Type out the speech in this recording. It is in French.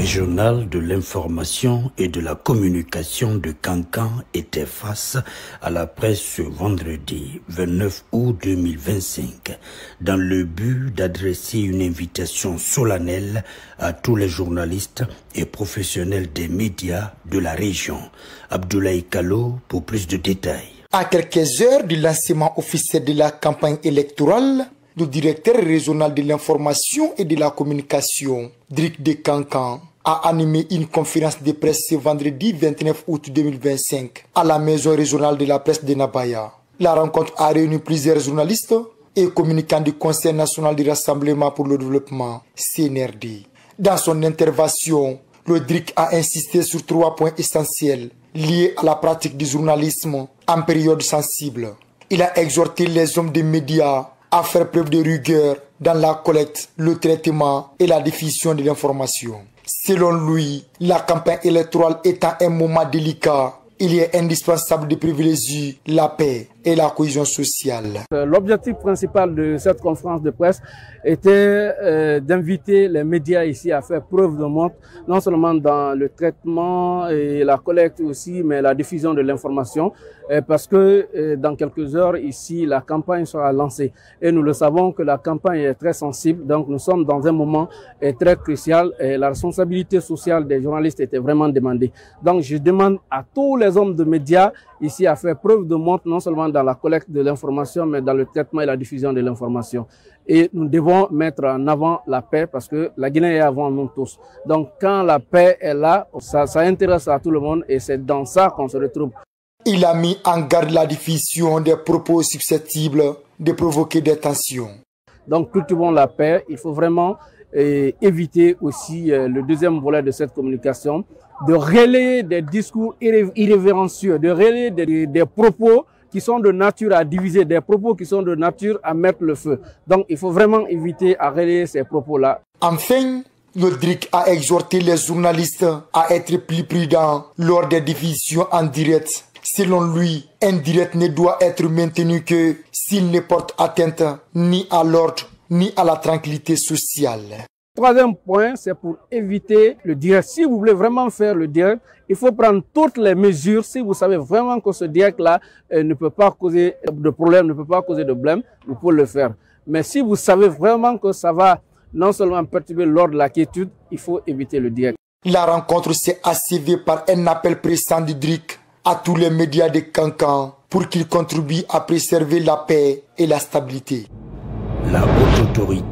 régional de l'information et de la communication de Kankan était face à la presse ce vendredi 29 août 2025 dans le but d'adresser une invitation solennelle à tous les journalistes et professionnels des médias de la région. Abdoulaye Kalo pour plus de détails. À quelques heures du lancement officiel de la campagne électorale, le directeur régional de l'information et de la communication, Dric de Kankan, a animé une conférence de presse ce vendredi 29 août 2025 à la maison régionale de la presse de Nabaya. La rencontre a réuni plusieurs journalistes et communicants du Conseil national du Rassemblement pour le développement, CNRD. Dans son intervention, le Dric a insisté sur 3 points essentiels liés à la pratique du journalisme en période sensible. Il a exhorté les hommes des médias à faire preuve de rigueur dans la collecte, le traitement et la diffusion de l'information. Selon lui, la campagne électorale étant un moment délicat, il est indispensable de privilégier la paix et la cohésion sociale. L'objectif principal de cette conférence de presse était d'inviter les médias ici à faire preuve de montre, non seulement dans le traitement et la collecte aussi, mais la diffusion de l'information, parce que dans quelques heures ici, la campagne sera lancée. Et nous le savons que la campagne est très sensible, donc nous sommes dans un moment très crucial et la responsabilité sociale des journalistes était vraiment demandée. Donc je demande à tous les hommes de médias ici à faire preuve de montre, non seulement dans la collecte de l'information, mais dans le traitement et la diffusion de l'information. Et nous devons mettre en avant la paix parce que la Guinée est avant nous tous. Donc quand la paix est là, ça intéresse à tout le monde et c'est dans ça qu'on se retrouve. Il a mis en garde la diffusion des propos susceptibles de provoquer des tensions. Donc cultivons la paix, il faut vraiment éviter aussi le deuxième volet de cette communication, de relayer des discours irrévérencieux, de relayer des propos qui sont de nature à diviser, des propos qui sont de nature à mettre le feu. Donc il faut vraiment éviter à relayer ces propos-là. Enfin, le Dric a exhorté les journalistes à être plus prudents lors des diffusions en direct. Selon lui, un direct ne doit être maintenu que s'il ne porte atteinte ni à l'ordre ni à la tranquillité sociale. Troisième point, c'est pour éviter le direct. Si vous voulez vraiment faire le direct, il faut prendre toutes les mesures. Si vous savez vraiment que ce direct-là ne peut pas causer de problème, ne peut pas causer de blême, vous pouvez le faire. Mais si vous savez vraiment que ça va non seulement perturber l'ordre de la quiétude, il faut éviter le direct. La rencontre s'est achevée par un appel pressant du Dric à tous les médias de Kankan pour qu'ils contribuent à préserver la paix et la stabilité. La haute autorité